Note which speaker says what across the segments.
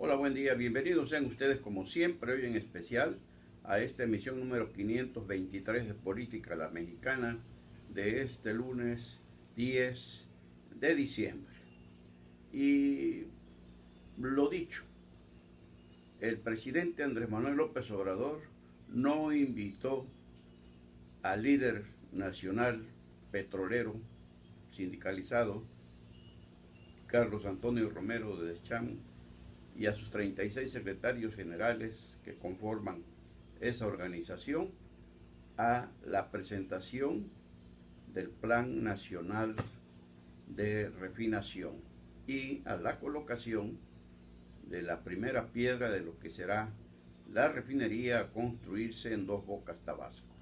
Speaker 1: Hola, buen día, bienvenidos sean ustedes como siempre, hoy en especial a esta emisión número 523 de Política a la Mexicana de este lunes 10 de diciembre. Y lo dicho, el presidente Andrés Manuel López Obrador no invitó al líder nacional petrolero sindicalizado, Carlos Antonio Romero de Deschamps, y a sus 36 secretarios generales que conforman esa organización a la presentación del Plan Nacional de Refinación y a la colocación de la primera piedra de lo que será la refinería a construirse en Dos Bocas, Tabasco.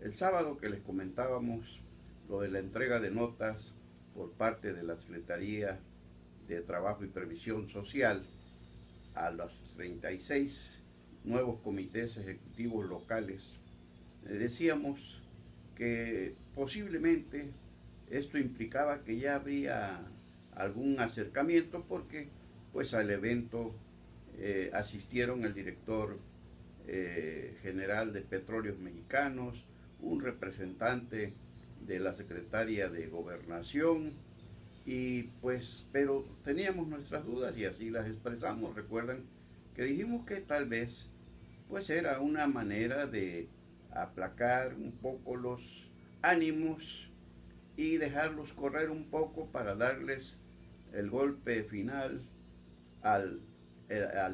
Speaker 1: El sábado que les comentábamos lo de la entrega de notas por parte de la Secretaría de Trabajo y Previsión Social a los 36 nuevos comités ejecutivos locales, decíamos que posiblemente esto implicaba que ya habría algún acercamiento porque pues al evento asistieron el director general de Petróleos Mexicanos, un representante de la Secretaría de Gobernación, y pues, pero teníamos nuestras dudas y así las expresamos. Recuerdan que dijimos que tal vez pues era una manera de aplacar un poco los ánimos y dejarlos correr un poco para darles el golpe final al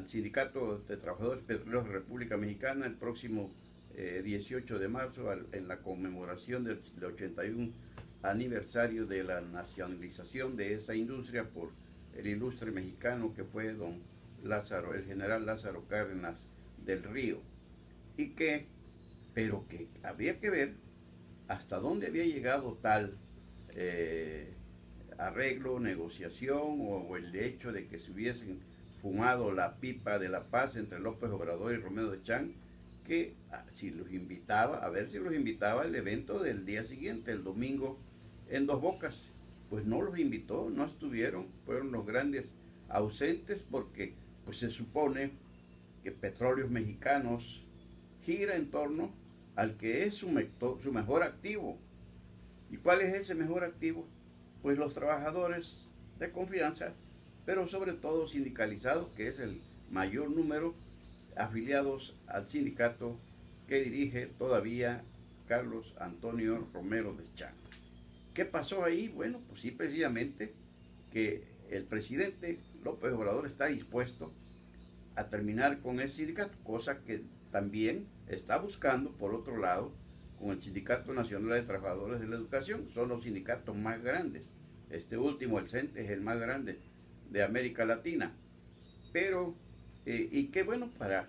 Speaker 1: Sindicato de Trabajadores Petroleros de República Mexicana el próximo 18 de marzo en la conmemoración del 81 aniversario de la nacionalización de esa industria por el ilustre mexicano que fue don Lázaro, el general Lázaro Cárdenas del Río, y pero que había que ver hasta dónde había llegado tal arreglo, negociación o el hecho de que se hubiesen fumado la pipa de la paz entre López Obrador y Romero Deschamps, que si los invitaba, a ver si los invitaba al evento del día siguiente, el domingo, en Dos Bocas. Pues no los invitó, no estuvieron, fueron los grandes ausentes porque pues se supone que Petróleos Mexicanos gira en torno al que es su mejor activo. ¿Y cuál es ese mejor activo? Pues los trabajadores de confianza, pero sobre todo sindicalizados, que es el mayor número afiliados al sindicato que dirige todavía Carlos Antonio Romero Deschamps. ¿Qué pasó ahí? Bueno, pues sí, precisamente que el presidente López Obrador está dispuesto a terminar con el sindicato, cosa que también está buscando, por otro lado, con el Sindicato Nacional de Trabajadores de la Educación. Son los sindicatos más grandes. Este último, el CENTE, es el más grande de América Latina. Pero, y qué bueno para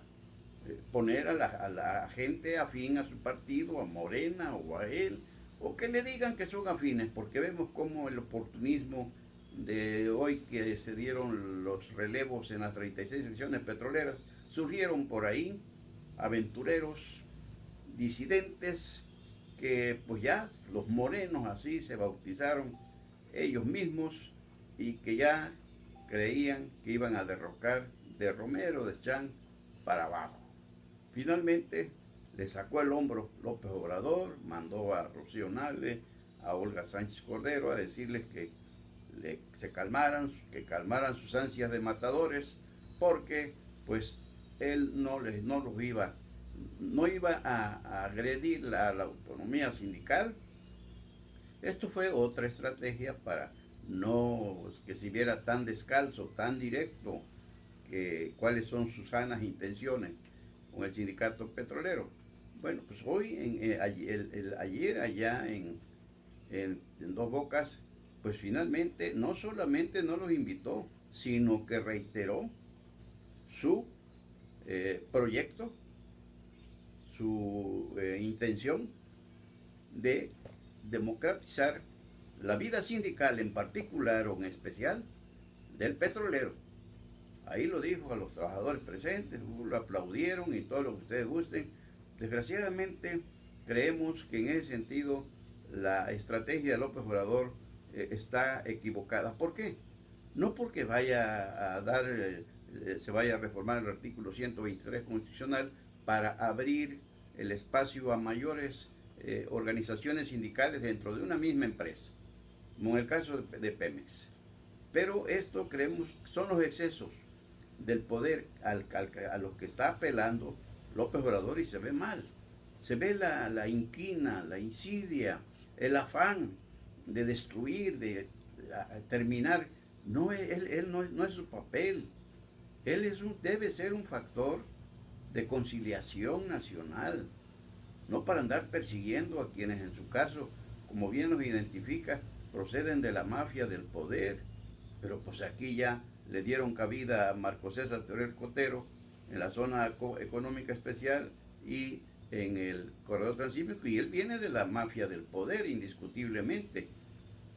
Speaker 1: poner a la gente afín a su partido, a Morena o a él, o que le digan que son afines, porque vemos cómo el oportunismo de hoy que se dieron los relevos en las 36 secciones petroleras, surgieron por ahí aventureros, disidentes, que pues ya los morenos así se bautizaron ellos mismos y que ya creían que iban a derrocar de Romero Deschamps para abajo. Finalmente le sacó el hombro López Obrador, mandó a Rocío Nale, a Olga Sánchez Cordero a decirles que se calmaran, que calmaran sus ansias de matadores, porque pues él no iba a agredir la autonomía sindical. Esto fue otra estrategia para no que se viera tan descalzo, tan directo, que cuáles son sus sanas intenciones con el sindicato petrolero. Bueno, pues hoy, ayer allá en Dos Bocas, pues finalmente no solamente no los invitó, sino que reiteró su proyecto, su intención de democratizar la vida sindical en particular o en especial del petrolero. Ahí lo dijo a los trabajadores presentes, lo aplaudieron y todo lo que ustedes gusten. Desgraciadamente creemos que en ese sentido la estrategia de López Obrador está equivocada. ¿Por qué? No porque vaya a dar se vaya a reformar el artículo 123 constitucional para abrir el espacio a mayores organizaciones sindicales dentro de una misma empresa, como en el caso de Pemex. Pero esto creemos son los excesos del poder a los que está apelando López Obrador, y se ve mal. Se ve la inquina, la insidia, el afán de destruir, de terminar. No, él no es su papel. Él debe ser un factor de conciliación nacional, no para andar persiguiendo a quienes en su caso, como bien nos identifica, proceden de la mafia del poder. Pero pues aquí ya le dieron cabida a Marco César Teodoro Cotero en la zona económica especial y en el corredor transísmico, y él viene de la mafia del poder indiscutiblemente,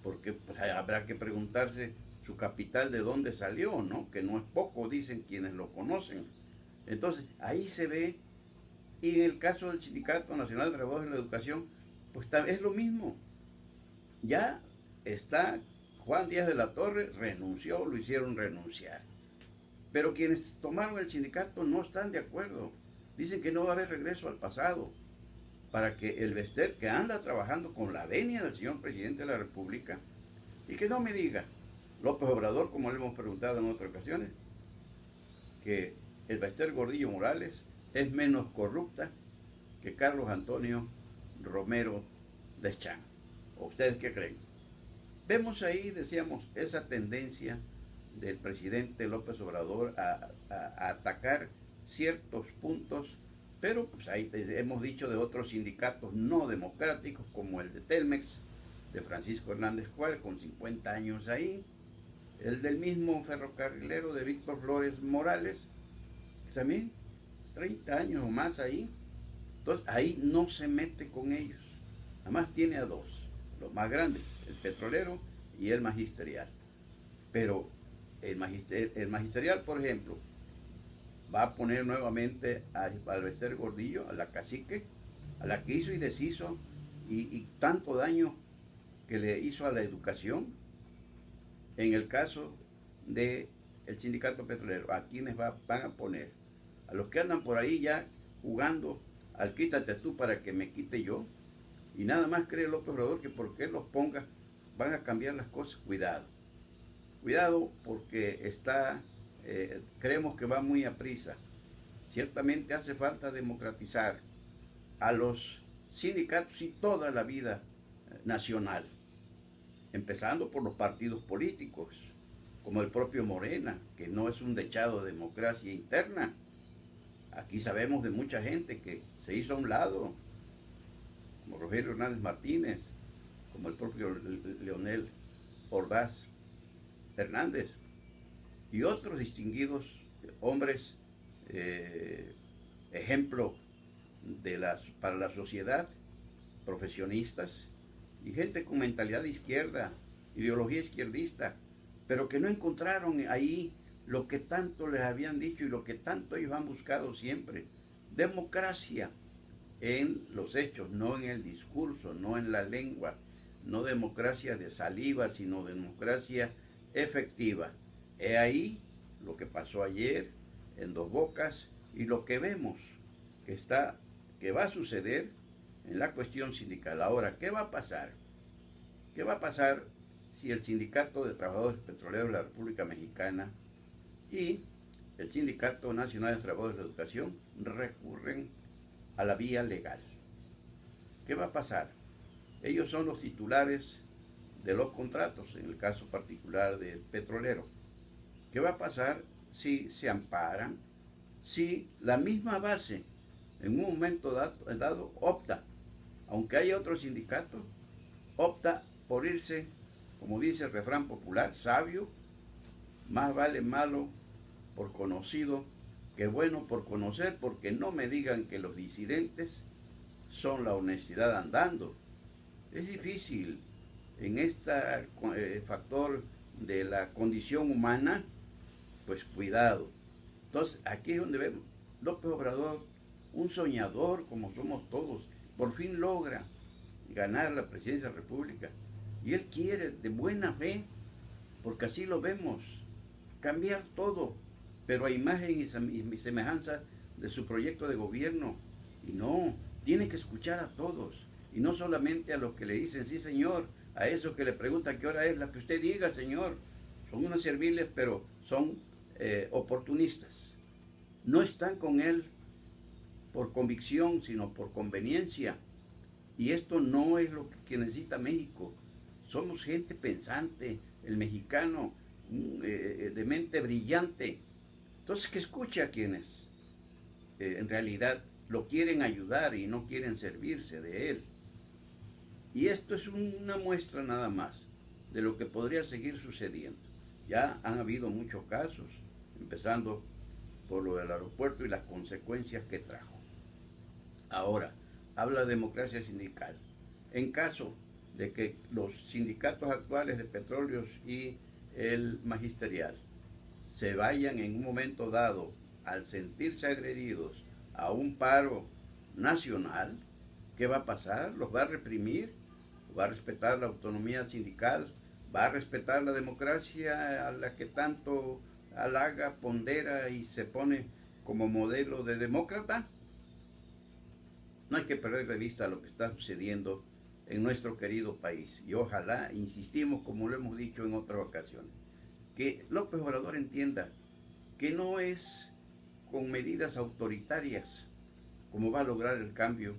Speaker 1: porque pues, habrá que preguntarse su capital de dónde salió, ¿no? Que no es poco, dicen quienes lo conocen. Entonces, ahí se ve, y en el caso del Sindicato Nacional de Trabajadores de la Educación, pues es lo mismo. Ya está Juan Díaz de la Torre, renunció, lo hicieron renunciar. Pero quienes tomaron el sindicato no están de acuerdo. Dicen que no va a haber regreso al pasado, para que el Bester, que anda trabajando con la venia del señor presidente de la República, y que no me diga López Obrador, como le hemos preguntado en otras ocasiones, que el Bester Gordillo Morales es menos corrupta que Carlos Antonio Romero Deschamps. ¿Ustedes qué creen? Vemos ahí, decíamos, esa tendencia del presidente López Obrador a atacar ciertos puntos, pero pues ahí hemos dicho de otros sindicatos no democráticos, como el de Telmex, de Francisco Hernández Juárez, con 50 años ahí, el del mismo ferrocarrilero de Víctor Flores Morales, también 30 años o más ahí. Entonces ahí no se mete con ellos. Además tiene a dos, los más grandes, el petrolero y el magisterial. Pero el magisterial, por ejemplo, va a poner nuevamente al Bester Gordillo, a la cacique, a la que hizo y deshizo, y tanto daño que le hizo a la educación. En el caso del sindicato petrolero, ¿a quienes van a poner? A los que andan por ahí ya jugando al quítate tú para que me quite yo. Y nada más cree López Obrador que porque él los ponga van a cambiar las cosas. Cuidado. Cuidado, porque creemos que va muy a prisa. Ciertamente hace falta democratizar a los sindicatos y toda la vida nacional, empezando por los partidos políticos, como el propio Morena, que no es un dechado de democracia interna. Aquí sabemos de mucha gente que se hizo a un lado, como Rogelio Hernández Martínez, como el propio Leonel Ordaz Hernández, y otros distinguidos hombres, ejemplo para la sociedad, profesionistas, y gente con mentalidad de izquierda, ideología izquierdista, pero que no encontraron ahí lo que tanto les habían dicho y lo que tanto ellos han buscado siempre: democracia en los hechos, no en el discurso, no en la lengua, no democracia de saliva, sino democracia efectiva. He ahí lo que pasó ayer en Dos Bocas y lo que vemos que va a suceder en la cuestión sindical. Ahora, ¿qué va a pasar? ¿Qué va a pasar si el Sindicato de Trabajadores Petroleros de la República Mexicana y el Sindicato Nacional de Trabajadores de la Educación recurren a la vía legal? ¿Qué va a pasar? Ellos son los titulares de los contratos, en el caso particular del petrolero. ¿Qué va a pasar si se amparan? Si la misma base en un momento dado opta, aunque haya otro sindicato, opta por irse, como dice el refrán popular, sabio, más vale malo por conocido que bueno por conocer, porque no me digan que los disidentes son la honestidad andando. Es difícil en este factor de la condición humana, pues cuidado. Entonces aquí es donde vemos López Obrador, un soñador como somos todos, por fin logra ganar la presidencia de la República, y él quiere de buena fe, porque así lo vemos, cambiar todo, pero a imagen y semejanza de su proyecto de gobierno. Y no, tiene que escuchar a todos, y no solamente a los que le dicen sí señor, a esos que le preguntan qué hora es, la que usted diga señor. Son unos serviles, pero son oportunistas. No están con él por convicción, sino por conveniencia. Y esto no es lo que necesita México. Somos gente pensante, el mexicano de mente brillante. Entonces, que escuche a quienes en realidad lo quieren ayudar y no quieren servirse de él. Y esto es una muestra nada más de lo que podría seguir sucediendo. Ya han habido muchos casos, empezando por lo del aeropuerto y las consecuencias que trajo. Ahora, habla de democracia sindical. En caso de que los sindicatos actuales de petróleos y el magisterial se vayan en un momento dado, al sentirse agredidos, a un paro nacional, ¿qué va a pasar? ¿Los va a reprimir? ¿Va a respetar la autonomía sindical? ¿Va a respetar la democracia a la que tanto halaga, pondera y se pone como modelo de demócrata? No hay que perder de vista lo que está sucediendo en nuestro querido país. Y ojalá, insistimos, como lo hemos dicho en otras ocasiones, que López Obrador entienda que no es con medidas autoritarias como va a lograr el cambio,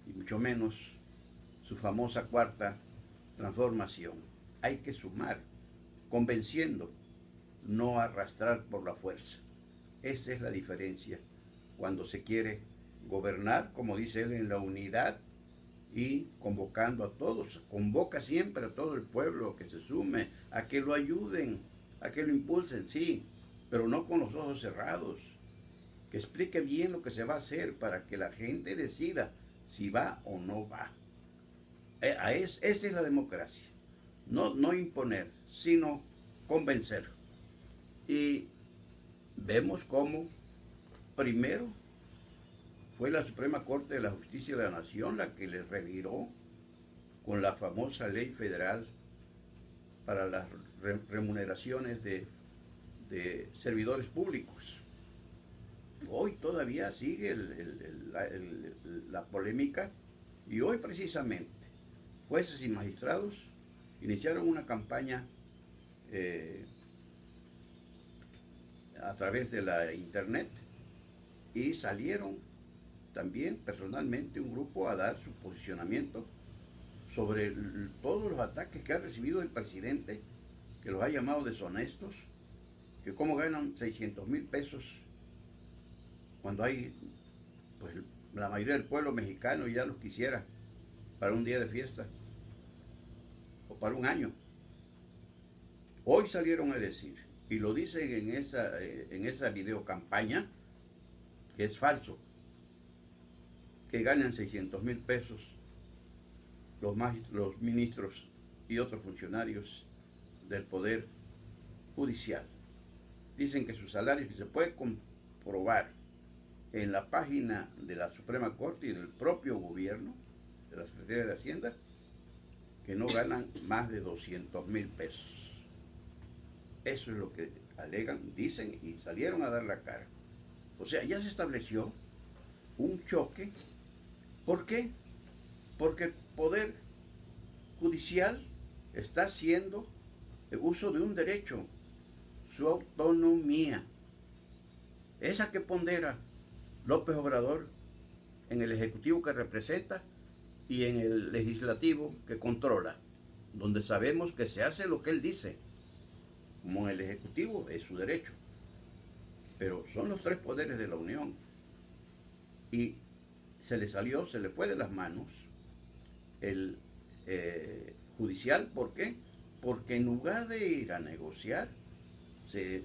Speaker 1: y mucho menos su famosa cuarta transformación. Hay que sumar, convenciendo, no arrastrar por la fuerza. Esa es la diferencia cuando se quiere gobernar, como dice él, en la unidad y convocando a todos. Convoca siempre a todo el pueblo que se sume, a que lo ayuden, a que lo impulsen, sí, pero no con los ojos cerrados. Que explique bien lo que se va a hacer para que la gente decida si va o no va. Esa es la democracia. No imponer, sino convencer. Y vemos cómo primero fue la Suprema Corte de la Justicia de la Nación la que le reviró con la famosa ley federal para las remuneraciones de servidores públicos. Hoy todavía sigue la polémica, y hoy precisamente jueces y magistrados iniciaron una campaña a través de la internet, y salieron también personalmente un grupo a dar su posicionamiento sobre todos los ataques que ha recibido el presidente, que los ha llamado deshonestos, que cómo ganan 600,000 pesos cuando hay, pues la mayoría del pueblo mexicano ya los quisiera para un día de fiesta o para un año. Hoy salieron a decir, y lo dicen en esa videocampaña, que es falso, que ganan 600,000 pesos los ministros y otros funcionarios del Poder Judicial. Dicen que sus salarios, que se puede comprobar en la página de la Suprema Corte y del propio gobierno, de la Secretaría de Hacienda, que no ganan más de 200,000 pesos. Eso es lo que alegan, dicen, y salieron a dar la cara. O sea, ya se estableció un choque. ¿Por qué? Porque el Poder Judicial está haciendo uso de un derecho, su autonomía, esa que pondera López Obrador en el Ejecutivo que representa y en el Legislativo que controla, donde sabemos que se hace lo que él dice. Como en el Ejecutivo es su derecho, pero son los tres poderes de la Unión, y se le fue de las manos el judicial. ¿Por qué? Porque en lugar de ir a negociar, se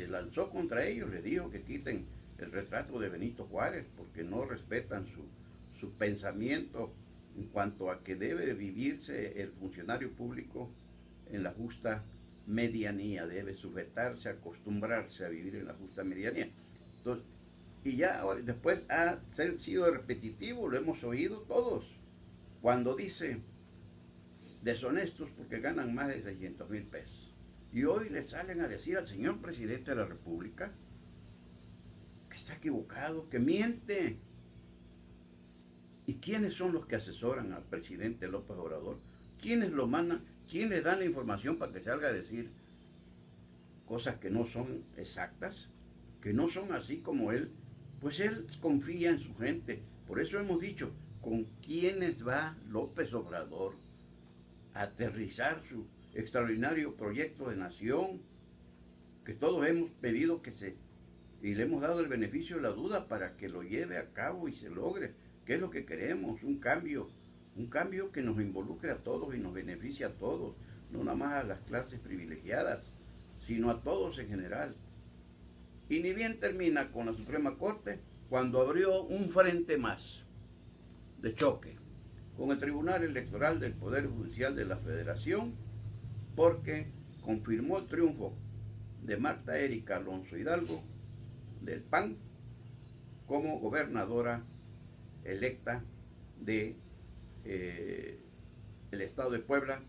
Speaker 1: lanzó contra ellos, les dijo que quiten el retrato de Benito Juárez, porque no respetan su pensamiento en cuanto a que debe vivirse el funcionario público en la justa medianía, debe sujetarse, acostumbrarse a vivir en la justa medianía. Entonces, y ya ahora, después ha sido repetitivo, lo hemos oído todos, cuando dice deshonestos porque ganan más de 600,000 pesos. Y hoy le salen a decir al señor presidente de la República que está equivocado, que miente. ¿Y quiénes son los que asesoran al presidente López Obrador? ¿Quiénes lo mandan? ¿Quién le dan la información para que salga a decir cosas que no son exactas? Que no son así como él. Pues él confía en su gente. Por eso hemos dicho, ¿con quiénes va López Obrador a aterrizar su extraordinario proyecto de nación? Que todos hemos pedido y le hemos dado el beneficio de la duda para que lo lleve a cabo y se logre. ¿Qué es lo que queremos? Un cambio que nos involucre a todos y nos beneficie a todos, no nada más a las clases privilegiadas, sino a todos en general. Y ni bien termina con la Suprema Corte cuando abrió un frente más de choque con el Tribunal Electoral del Poder Judicial de la Federación, porque confirmó el triunfo de Marta Erika Alonso Hidalgo del PAN como gobernadora electa de el estado de Puebla.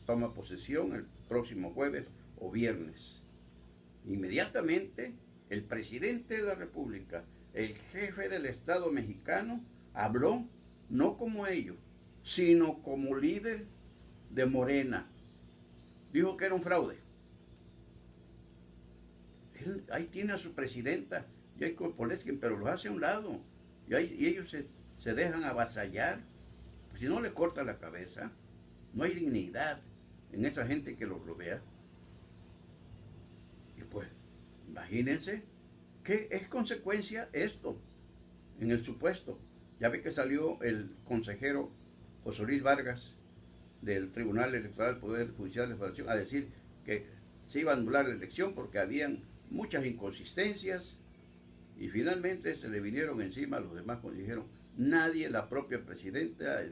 Speaker 1: Toma posesión el próximo jueves o viernes. Inmediatamente el presidente de la República, el jefe del Estado mexicano, habló no como ellos, sino como líder de Morena. Dijo que era un fraude. Él, ahí tiene a su presidenta, Jacob Polensky, pero los hace a un lado. Y ellos se dejan avasallar. Pues si no le corta la cabeza, no hay dignidad en esa gente que los rodea. Y pues, imagínense que es consecuencia esto, en el supuesto. Ya ve que salió el consejero José Luis Vargas del Tribunal Electoral del Poder Judicial de la Federación a decir que se iba a anular la elección porque habían muchas inconsistencias, y finalmente se le vinieron encima a los demás cuando dijeron, nadie, la propia presidenta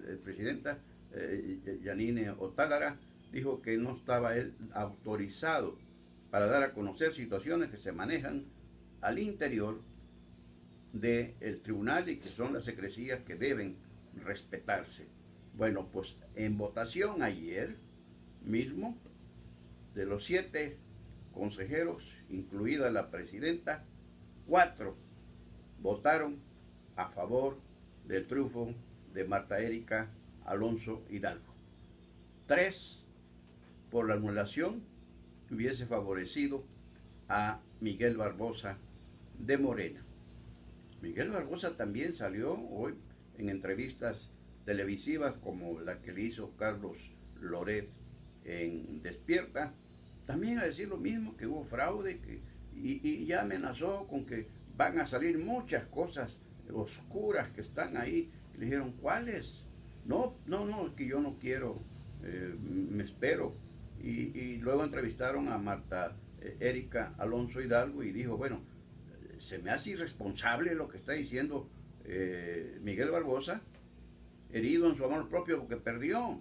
Speaker 1: Yanine Otálara, dijo que no estaba él autorizado para dar a conocer situaciones que se manejan al interior del tribunal y que son las secrecías que deben respetarse. Bueno, pues en votación ayer mismo, de los 7 consejeros, incluida la presidenta, 4 votaron a favor del triunfo de Marta Erika Alonso Hidalgo. 3 por la anulación que hubiese favorecido a Miguel Barbosa de Morena. Miguel Barbosa también salió hoy en entrevistas televisivas como la que le hizo Carlos Loret en Despierta, también a decir lo mismo, que hubo fraude, y ya amenazó con que van a salir muchas cosas oscuras que están ahí. Y le dijeron, ¿cuáles? No, que yo no quiero, me espero. Y luego entrevistaron a Marta Erika Alonso Hidalgo y dijo, bueno, se me hace irresponsable lo que está diciendo Miguel Barbosa, herido en su amor propio porque perdió.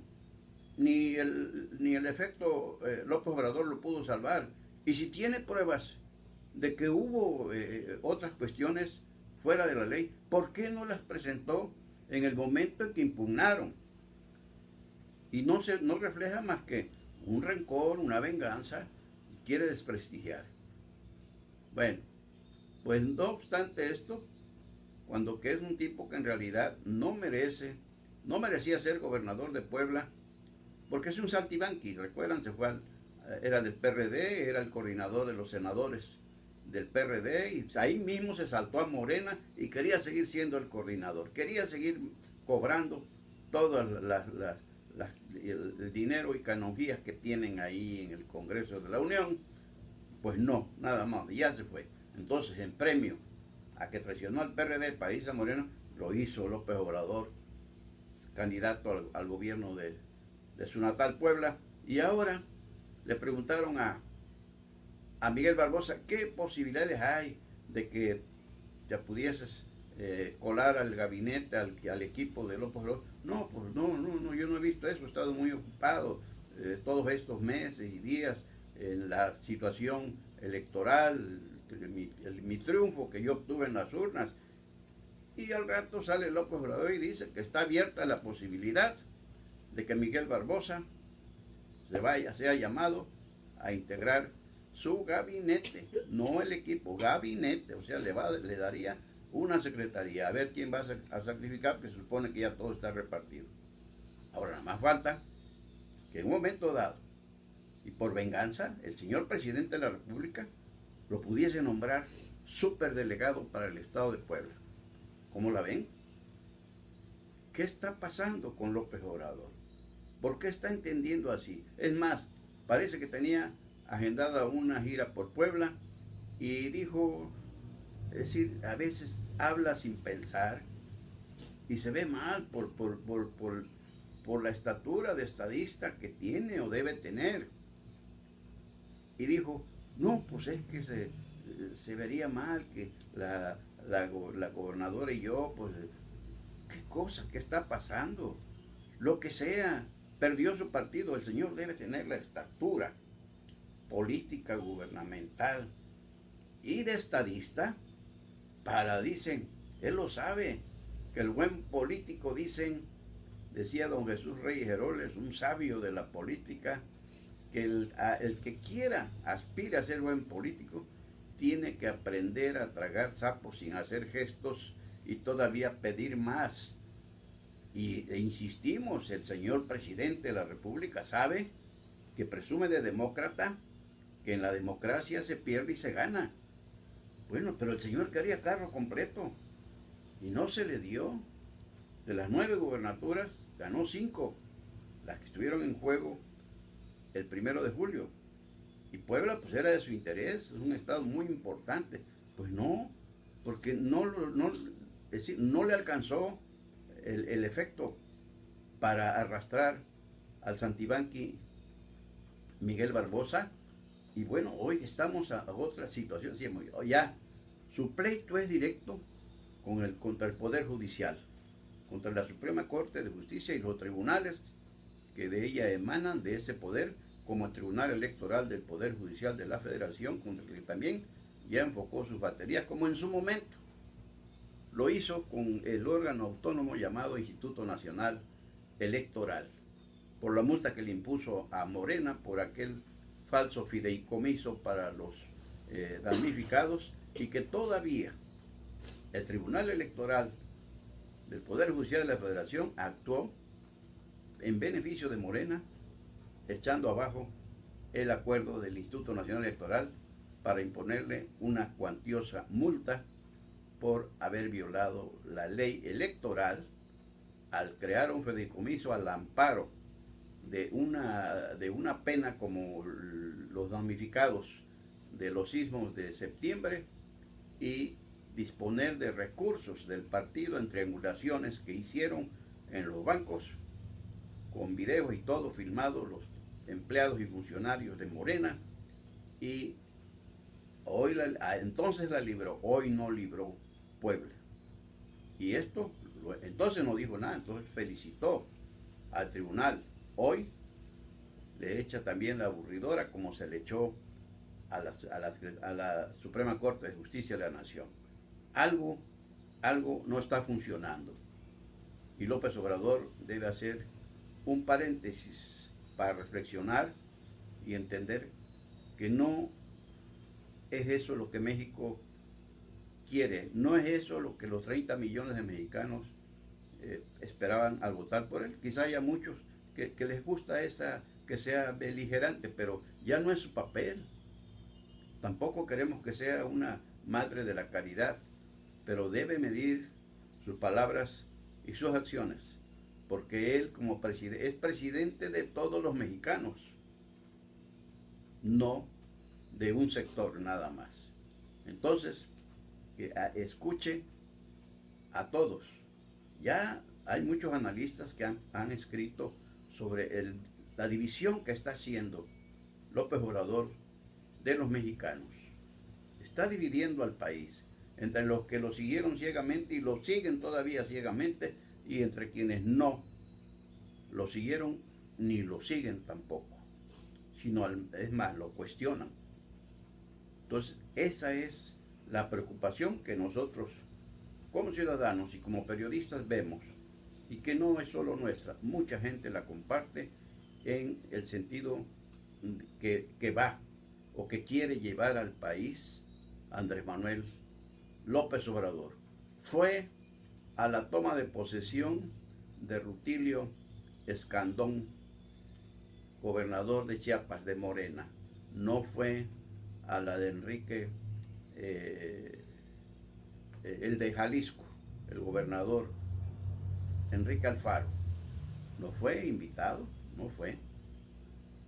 Speaker 1: Ni el efecto López Obrador lo pudo salvar. Y si tiene pruebas de que hubo otras cuestiones fuera de la ley, ¿por qué no las presentó en el momento en que impugnaron? Y no refleja más que un rencor, una venganza, quiere desprestigiar. Bueno, pues no obstante esto, cuando que es un tipo que en realidad no merecía ser gobernador de Puebla, porque es un saltimbanqui, recuerdan, era del PRD, era el coordinador de los senadores del PRD, y ahí mismo se saltó a Morena y quería seguir siendo el coordinador, quería seguir cobrando todo el dinero y canonjías que tienen ahí en el Congreso de la Unión. Pues no, nada más, ya se fue. Entonces, en premio a que traicionó al PRD para irse a Morena, lo hizo López Obrador, candidato al gobierno de su natal Puebla. Y ahora le preguntaron a Miguel Barbosa qué posibilidades hay de que te pudieses colar al gabinete, al equipo de López Obrador. No, pues no, yo no he visto eso, he estado muy ocupado todos estos meses y días en la situación electoral, mi triunfo que yo obtuve en las urnas. Y al rato sale López Obrador y dice que está abierta la posibilidad de que Miguel Barbosa sea llamado a integrar su gabinete, no el equipo, gabinete, o sea, le daría una secretaría, a ver quién va a sacrificar, que se supone que ya todo está repartido. Ahora, nada más falta que en un momento dado, y por venganza, el señor presidente de la República lo pudiese nombrar superdelegado para el Estado de Puebla. ¿Cómo la ven? ¿Qué está pasando con López Obrador? ¿Por qué está entendiendo así? Es más, parece que tenía agendada una gira por Puebla y dijo, es decir, a veces habla sin pensar y se ve mal por la estatura de estadista que tiene o debe tener. Y dijo, no, pues es que se vería mal que la gobernadora y yo, pues, ¿qué cosa? ¿Qué está pasando? Lo que sea, perdió su partido, el señor debe tener la estatura política, gubernamental y de estadista para, dicen, él lo sabe, que el buen político, dicen, decía don Jesús Reyes Heroles, un sabio de la política, que el que quiera, aspira a ser buen político, tiene que aprender a tragar sapos sin hacer gestos y todavía pedir más. E insistimos, el señor presidente de la República sabe que presume de demócrata, que en la democracia se pierde y se gana. Bueno, pero el señor quería carro completo y no se le dio. De las 9 gubernaturas, ganó 5, las que estuvieron en juego el 1 de julio. Y Puebla, pues era de su interés, es un estado muy importante. Pues no, porque es decir, no le alcanzó el efecto para arrastrar al Santibanqui Miguel Barbosa. Y bueno, hoy estamos a otra situación. Ya, su pleito es directo contra el Poder Judicial, contra la Suprema Corte de Justicia y los tribunales que de ella emanan, de ese poder, como el Tribunal Electoral del Poder Judicial de la Federación, contra el que también ya enfocó sus baterías, como en su momento lo hizo con el órgano autónomo llamado Instituto Nacional Electoral, por la multa que le impuso a Morena por aquel falso fideicomiso para los damnificados, y que todavía el Tribunal Electoral del Poder Judicial de la Federación actuó en beneficio de Morena, echando abajo el acuerdo del Instituto Nacional Electoral para imponerle una cuantiosa multa por haber violado la ley electoral al crear un fideicomiso al amparo de una pena como los damnificados de los sismos de septiembre, y disponer de recursos del partido en triangulaciones que hicieron en los bancos, con videos y todo filmado, los empleados y funcionarios de Morena, y hoy entonces la libró, hoy no libró Puebla. Y esto, entonces no dijo nada, entonces felicitó al tribunal. Hoy le echa también la aburridora, como se le echó a la Suprema Corte de Justicia de la Nación. Algo no está funcionando. Y López Obrador debe hacer un paréntesis para reflexionar y entender que no es eso lo que México quiere, no es eso lo que los 30 millones de mexicanos esperaban al votar por él. Quizá haya muchos que les gusta que sea beligerante, pero ya no es su papel. Tampoco queremos que sea una madre de la caridad, pero debe medir sus palabras y sus acciones, porque él como presidente es presidente de todos los mexicanos, no de un sector nada más. Entonces, que escuche a todos. Ya hay muchos analistas que han escrito sobre la división que está haciendo López Obrador de los mexicanos. Está dividiendo al país entre los que lo siguieron ciegamente y lo siguen todavía ciegamente, y entre quienes no lo siguieron ni lo siguen tampoco, sino es más, lo cuestionan. Entonces, esa es la preocupación que nosotros como ciudadanos y como periodistas vemos, y que no es solo nuestra, mucha gente la comparte en el sentido que va o que quiere llevar al país Andrés Manuel López Obrador. Fue a la toma de posesión de Rutilio Escandón, gobernador de Chiapas, de Morena. No fue a la de Enrique, el de Jalisco, el gobernador Enrique Alfaro. No fue invitado, no fue.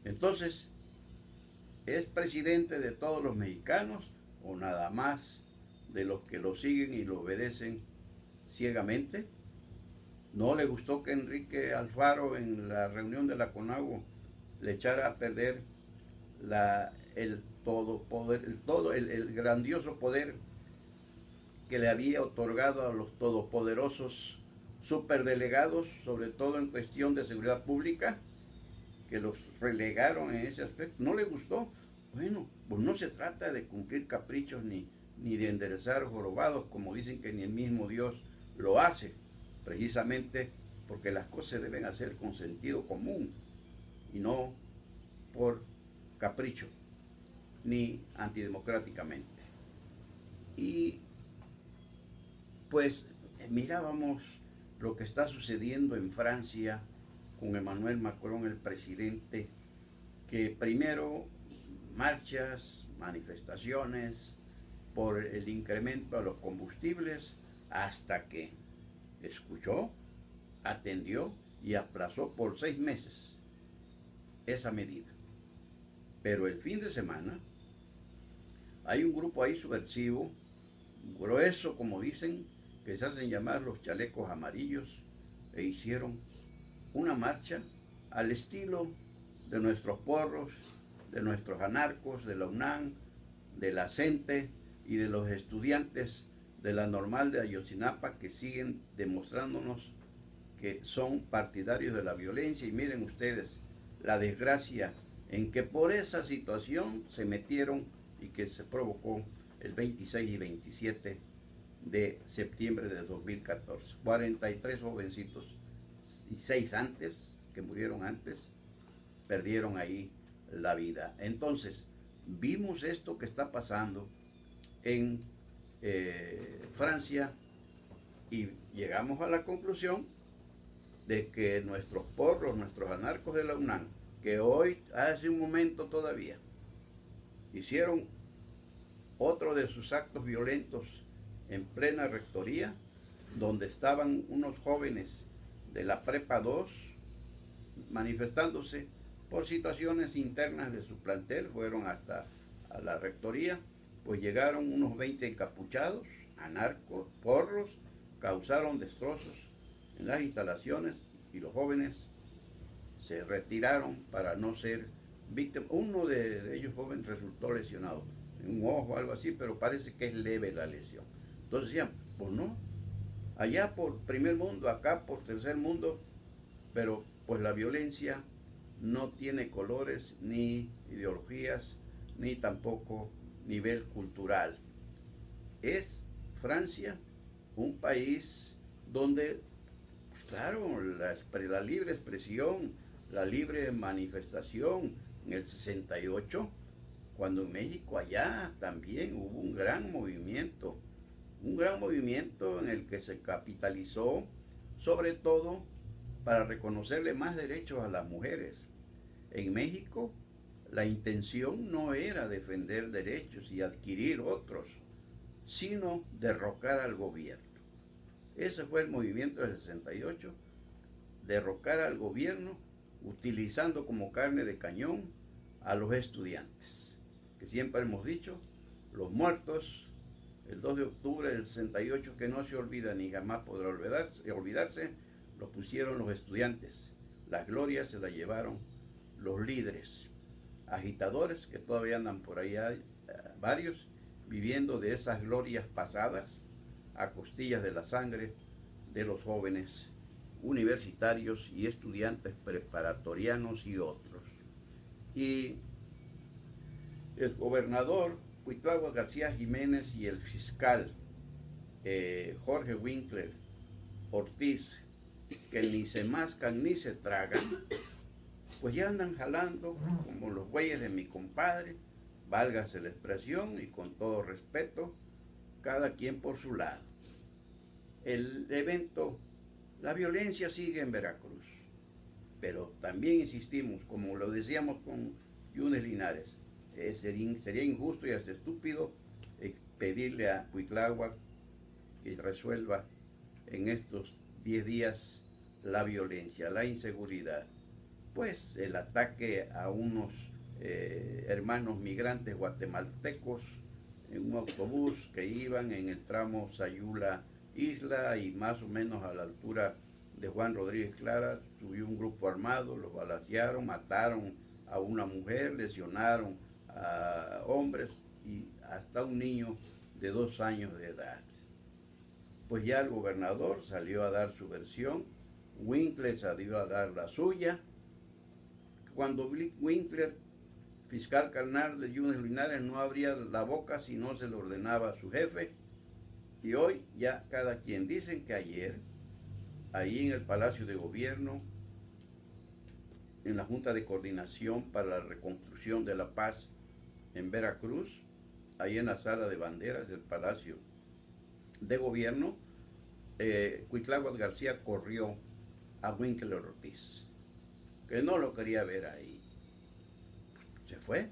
Speaker 1: Entonces, ¿es presidente de todos los mexicanos o nada más de los que lo siguen y lo obedecen ciegamente? ¿No le gustó que Enrique Alfaro en la reunión de la CONAGUA le echara a perder el grandioso poder que le había otorgado a los todopoderosos superdelegados, sobre todo en cuestión de seguridad pública, que los relegaron en ese aspecto? ¿No le gustó? Bueno, pues no se trata de cumplir caprichos ni de enderezar jorobados, como dicen que ni el mismo Dios lo hace, precisamente porque las cosas se deben hacer con sentido común y no por capricho ni antidemocráticamente. Y pues mirábamos lo que está sucediendo en Francia con Emmanuel Macron, el presidente, que primero marchas, manifestaciones por el incremento a los combustibles, hasta que escuchó, atendió y aplazó por 6 meses esa medida. Pero el fin de semana hay un grupo ahí subversivo, grueso como dicen, que se hacen llamar los chalecos amarillos, e hicieron una marcha al estilo de nuestros porros, de nuestros anarcos, de la UNAM, de la CENTE y de los estudiantes de la Normal de Ayotzinapa, que siguen demostrándonos que son partidarios de la violencia. Y miren ustedes la desgracia en que por esa situación se metieron y que se provocó el 26 y 27 de septiembre de 2014. 43 jovencitos y 6 antes, que murieron antes, perdieron ahí la vida. Entonces, vimos esto que está pasando en Francia y llegamos a la conclusión de que nuestros porros, nuestros anarcos de la UNAM, que hoy, hace un momento todavía, hicieron otro de sus actos violentos en plena rectoría, donde estaban unos jóvenes de la Prepa 2 manifestándose por situaciones internas de su plantel. Fueron hasta a la rectoría, pues llegaron unos 20 encapuchados, anarcos, porros, causaron destrozos en las instalaciones y los jóvenes se retiraron para no ser víctimas. Uno de ellos jóvenes resultó lesionado, en un ojo o algo así, pero parece que es leve la lesión. Entonces decían, pues no, allá por primer mundo, acá por tercer mundo, pero pues la violencia no tiene colores, ni ideologías, ni tampoco nivel cultural. Es Francia un país donde, pues claro, la libre expresión, la libre manifestación, en el 68, cuando en México allá también hubo un gran movimiento en el que se capitalizó, sobre todo para reconocerle más derechos a las mujeres. En México la intención no era defender derechos y adquirir otros, sino derrocar al gobierno. Ese fue el movimiento del 68, derrocar al gobierno utilizando como carne de cañón a los estudiantes, que siempre hemos dicho, los muertos el 2 de octubre del 68, que no se olvida ni jamás podrá olvidarse, lo pusieron los estudiantes. Las glorias se las llevaron los líderes, agitadores, que todavía andan por ahí, varios, viviendo de esas glorias pasadas a costillas de la sangre de los jóvenes universitarios y estudiantes preparatorianos y otros. Y el gobernador Cuitlahua García Jiménez y el fiscal Jorge Winkler Ortiz, que ni se mascan ni se tragan, pues ya andan jalando como los bueyes de mi compadre, válgase la expresión y con todo respeto, cada quien por su lado. El evento, la violencia sigue en Veracruz, pero también insistimos, como lo decíamos con Yunes Linares, sería injusto y hasta estúpido pedirle a Cuitláhuac que resuelva en estos 10 días la violencia, la inseguridad, pues el ataque a unos hermanos migrantes guatemaltecos en un autobús que iban en el tramo Sayula Isla y más o menos a la altura de Juan Rodríguez Clara, subió un grupo armado, los balacearon, mataron a una mujer, lesionaron a hombres y hasta un niño de 2 años de edad. Pues ya el gobernador salió a dar su versión, Winkler salió a dar la suya. Cuando Winkler, fiscal carnal de Yunes Linares, no abría la boca si no se lo ordenaba a su jefe, y hoy ya cada quien. Dicen que ayer, ahí en el Palacio de Gobierno, en la Junta de Coordinación para la Reconstrucción de la Paz en Veracruz, ahí en la sala de banderas del Palacio de Gobierno, Cuitláhuac García corrió a Winkler Ortiz, que no lo quería ver ahí. Se fue,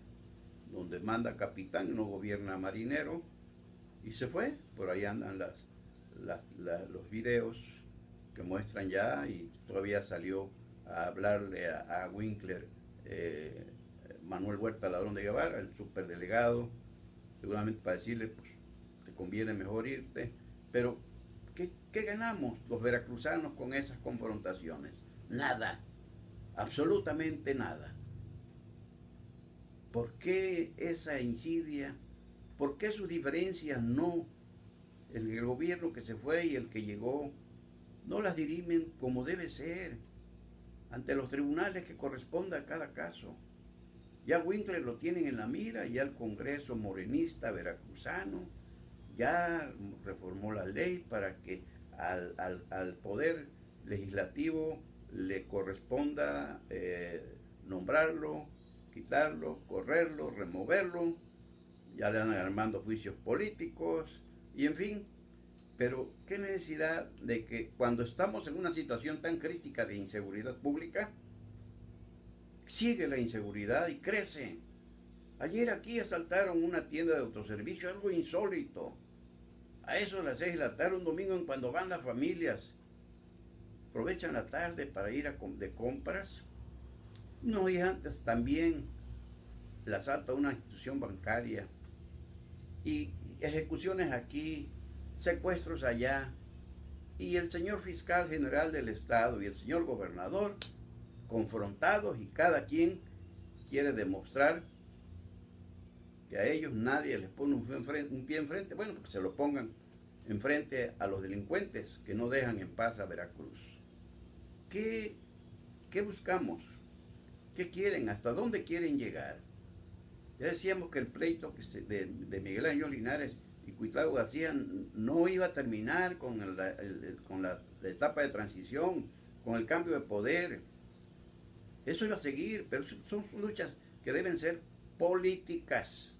Speaker 1: donde manda capitán, no gobierna marinero, y se fue. Por ahí andan los videos que muestran ya, y todavía salió a hablarle a Winkler Manuel Huerta Ladrón de Guevara, el superdelegado, seguramente para decirle, pues, te conviene mejor irte. Pero, ¿qué ganamos los veracruzanos con esas confrontaciones? Nada, absolutamente nada. ¿Por qué esa insidia? ¿Por qué sus diferencias no, el gobierno que se fue y el que llegó, no las dirimen como debe ser, ante los tribunales que corresponda a cada caso? Ya Winkler lo tienen en la mira, ya el Congreso morenista veracruzano ya reformó la ley para que al Poder Legislativo le corresponda nombrarlo, quitarlo, correrlo, removerlo. Ya le andan armando juicios políticos y en fin. Pero qué necesidad de que cuando estamos en una situación tan crítica de inseguridad pública, sigue la inseguridad y crece. Ayer aquí asaltaron una tienda de autoservicio, algo insólito. A eso de las 6 de la tarde, un domingo, en cuando van las familias, aprovechan la tarde para ir de compras. No, y antes también el asalto a una institución bancaria y ejecuciones aquí, secuestros allá, y el señor fiscal general del estado y el señor gobernador confrontados, y cada quien quiere demostrar que a ellos nadie les pone un pie enfrente. Bueno, pues se lo pongan enfrente a los delincuentes que no dejan en paz a Veracruz. ¿Qué buscamos? ¿Qué quieren? ¿Hasta dónde quieren llegar? Ya decíamos que el pleito de Miguel Ángel Linares y Cuitláhuac García no iba a terminar con la etapa de transición, con el cambio de poder. Eso iba a seguir, pero son luchas que deben ser políticas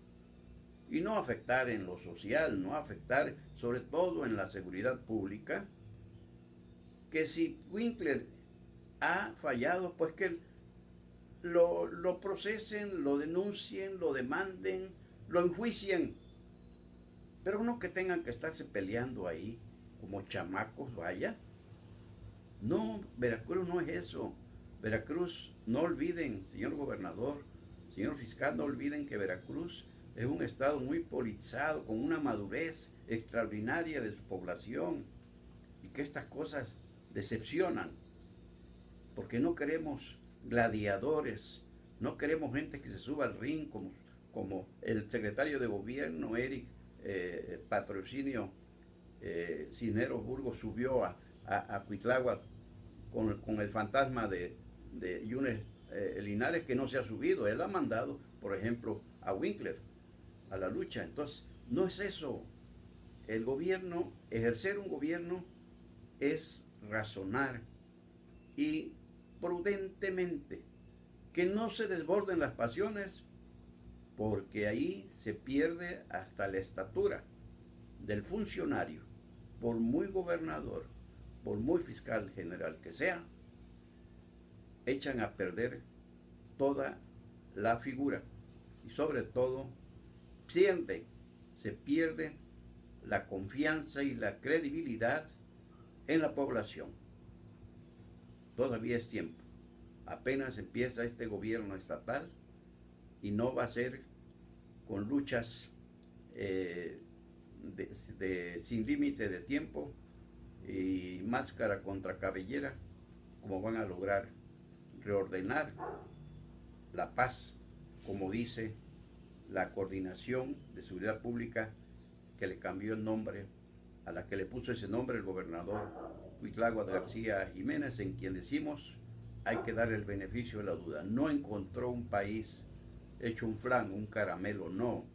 Speaker 1: y no afectar en lo social, no afectar sobre todo en la seguridad pública. Que si Winkler ha fallado, pues que lo procesen, lo denuncien, lo demanden, lo enjuicien, pero no que tengan que estarse peleando ahí como chamacos, vaya. No, Veracruz no es eso. Veracruz, no olviden, señor gobernador, señor fiscal, no olviden que Veracruz es un estado muy politizado, con una madurez extraordinaria de su población, y que estas cosas decepcionan, porque no queremos gladiadores, no queremos gente que se suba al ring como el secretario de gobierno, Eric Patrocinio Cisneros Burgos, subió a Cuitláhuac con el fantasma de Yunes Linares, que no se ha subido. Él ha mandado, por ejemplo, a Winkler a la lucha. Entonces, no es eso. El gobierno, ejercer un gobierno es razonar y prudentemente que no se desborden las pasiones, porque ahí se pierde hasta la estatura del funcionario, por muy gobernador, por muy fiscal general que sea, echan a perder toda la figura y sobre todo se pierde la confianza y la credibilidad en la población. Todavía es tiempo, apenas empieza este gobierno estatal y no va a ser con luchas sin límite de tiempo y máscara contra cabellera como van a lograr reordenar la paz, como dice la Coordinación de Seguridad Pública, que le cambió el nombre, a la que le puso ese nombre el gobernador Cuitlagua García Jiménez, en quien decimos hay que dar el beneficio de la duda. No encontró un país hecho un flan, un caramelo, no.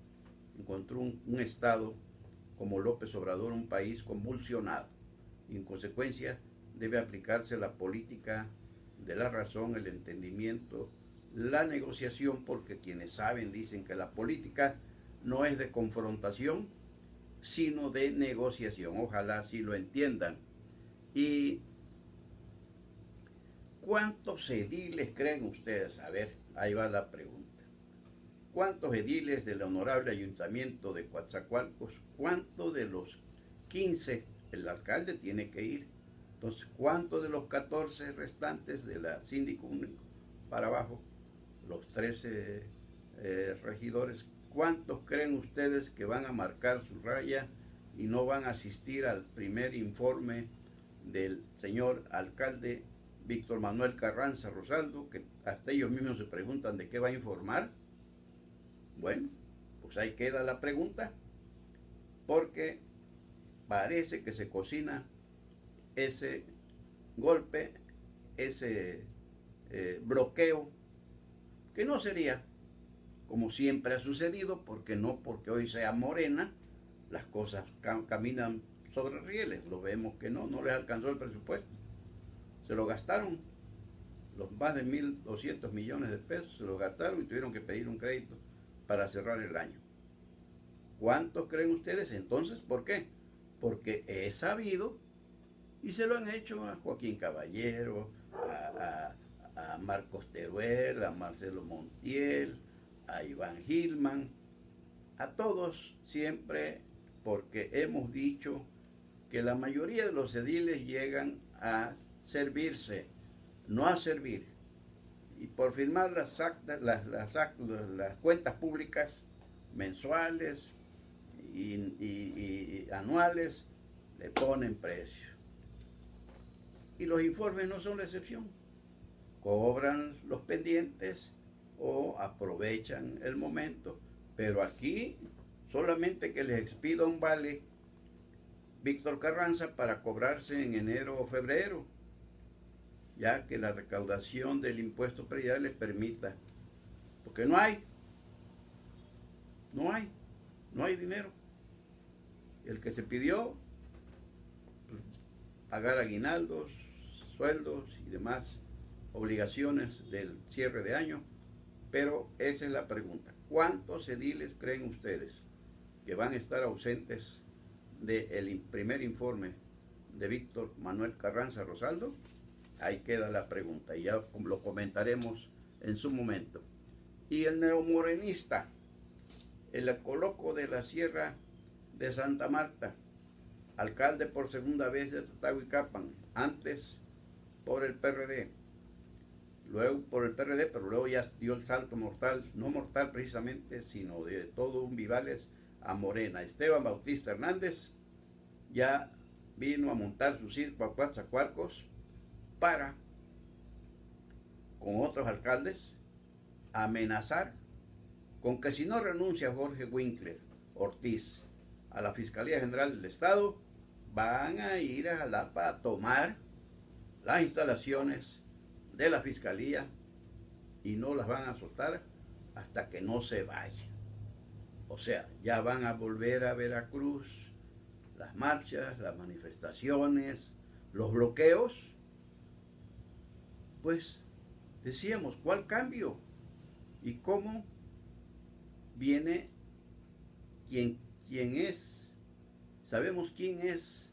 Speaker 1: Encontró un estado como López Obrador, un país convulsionado. Y en consecuencia debe aplicarse la política de la razón, el entendimiento, la negociación, porque quienes saben dicen que la política no es de confrontación, sino de negociación. Ojalá así lo entiendan. ¿Y cuántos ediles creen ustedes? A ver, ahí va la pregunta. ¿Cuántos ediles del honorable ayuntamiento de Coatzacoalcos? ¿Cuántos de los 15 el alcalde tiene que ir? Entonces, ¿cuántos de los 14 restantes de la síndico único para abajo, los 13 regidores, cuántos creen ustedes que van a marcar su raya y no van a asistir al primer informe del señor alcalde Víctor Manuel Carranza Rosaldo, que hasta ellos mismos se preguntan de qué va a informar? Bueno, pues ahí queda la pregunta, porque parece que se cocina ese golpe, ese bloqueo, que no sería como siempre ha sucedido, porque hoy sea Morena, las cosas caminan sobre rieles. Lo vemos que no les alcanzó el presupuesto. Se lo gastaron, los más de 1.200 millones de pesos se lo gastaron y tuvieron que pedir un crédito para cerrar el año. ¿Cuántos creen ustedes entonces? ¿Por qué? Porque he sabido, y se lo han hecho a Joaquín Caballero, a Marcos Teruel, a Marcelo Montiel, a Iván Gilman, a todos siempre, porque hemos dicho que la mayoría de los ediles llegan a servirse, no a servir. Y por firmar las cuentas públicas mensuales y anuales, le ponen precio. Y los informes no son la excepción. Cobran los pendientes o aprovechan el momento, pero aquí solamente que les expida un vale Víctor Carranza para cobrarse en enero o febrero, ya que la recaudación del impuesto predial les permita, porque no hay dinero. El que se pidió, pues, pagar aguinaldos, sueldos y demás obligaciones del cierre de año. Pero esa es la pregunta. ¿Cuántos ediles creen ustedes que van a estar ausentes del primer informe de Víctor Manuel Carranza Rosaldo? Ahí queda la pregunta y ya lo comentaremos en su momento. Y el neomorenista, el coloco de la Sierra de Santa Marta, alcalde por segunda vez de Tatahuicapan, antes por el PRD, luego por el PRD, pero luego ya dio el salto mortal, no mortal precisamente, sino de todo un Vivales a Morena. Esteban Bautista Hernández ya vino a montar su circo a Coatzacoalcos para, con otros alcaldes, amenazar con que si no renuncia Jorge Winkler Ortiz a la Fiscalía General del Estado, van a ir a Jalapa a tomar las instalaciones de la Fiscalía y no las van a soltar hasta que no se vaya. O sea, ya van a volver a Veracruz, las marchas, las manifestaciones, los bloqueos, pues decíamos, ¿cuál cambio? ¿Y cómo viene quién es? Sabemos quién es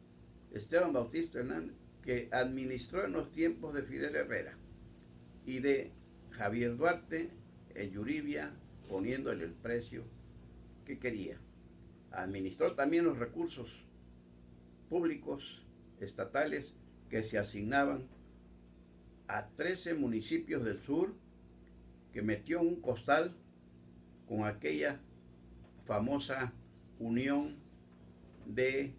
Speaker 1: Esteban Bautista Hernández, que administró en los tiempos de Fidel Herrera y de Javier Duarte en Yuribia, poniéndole el precio que quería. Administró también los recursos públicos estatales que se asignaban a 13 municipios del sur, que metió un costal con aquella famosa unión de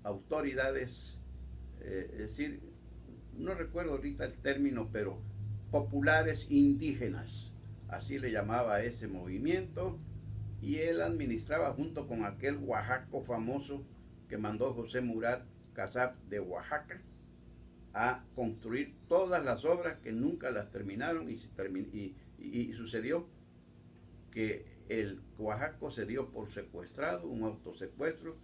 Speaker 1: autoridades, es decir, no recuerdo ahorita el término, pero populares indígenas, así le llamaba a ese movimiento, y él administraba junto con aquel oaxaco famoso que mandó José Murat Casab de Oaxaca a construir todas las obras que nunca las terminaron, y sucedió que el oaxaco se dio por secuestrado, un autosecuestro,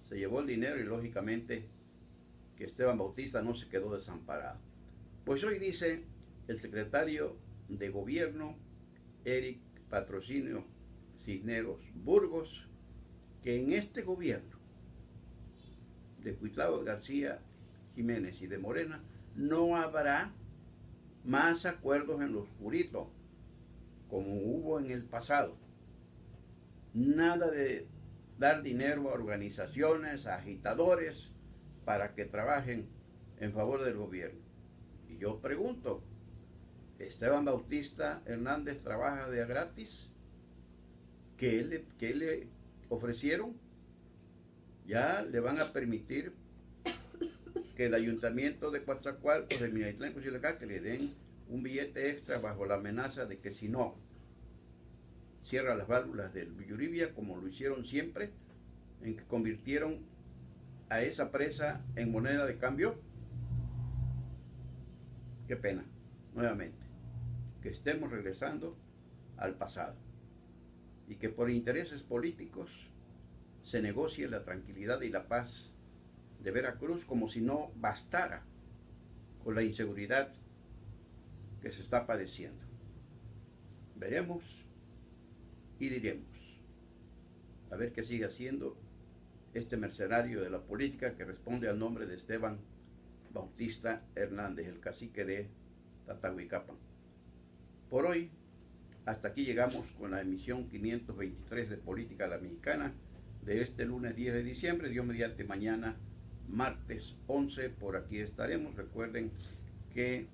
Speaker 1: se llevó el dinero y lógicamente que Esteban Bautista no se quedó desamparado. Pues hoy dice el secretario de Gobierno, Eric Patrocinio Cisneros Burgos, que en este gobierno de Cuitlao García Jiménez y de Morena no habrá más acuerdos en lo oscurito, como hubo en el pasado. Nada de dar dinero a organizaciones, a agitadores, para que trabajen en favor del gobierno. Y yo pregunto, ¿Esteban Bautista Hernández trabaja de a gratis? ¿Qué le ofrecieron? Ya le van a permitir que el ayuntamiento de Coatzacoalcos, de Minatitlán, Cuchilacá, que le den un billete extra bajo la amenaza de que si no cierra las válvulas del Yuribia, como lo hicieron siempre, en que convirtieron a esa presa en moneda de cambio. Qué pena, nuevamente, que estemos regresando al pasado y que por intereses políticos se negocie la tranquilidad y la paz de Veracruz, como si no bastara con la inseguridad que se está padeciendo. Veremos y diremos, a ver qué sigue haciendo este mercenario de la política que responde al nombre de Esteban Bautista Hernández, el cacique de Tatahuicapan. Por hoy, hasta aquí llegamos con la emisión 523 de Política a la Mexicana de este lunes 10 de diciembre. Dios mediante, mañana, martes 11, por aquí estaremos. Recuerden que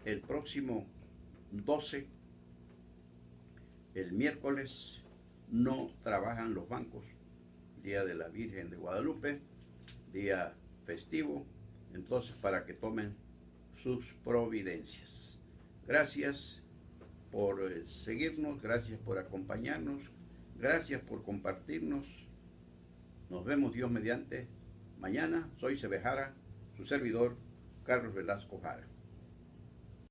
Speaker 1: el próximo 12, el miércoles, no trabajan los bancos. Día de la Virgen de Guadalupe, día festivo, entonces para que tomen sus providencias. Gracias por seguirnos, gracias por acompañarnos, gracias por compartirnos. Nos vemos Dios mediante mañana. Soy Sebejara, su servidor Carlos Velasco Jara.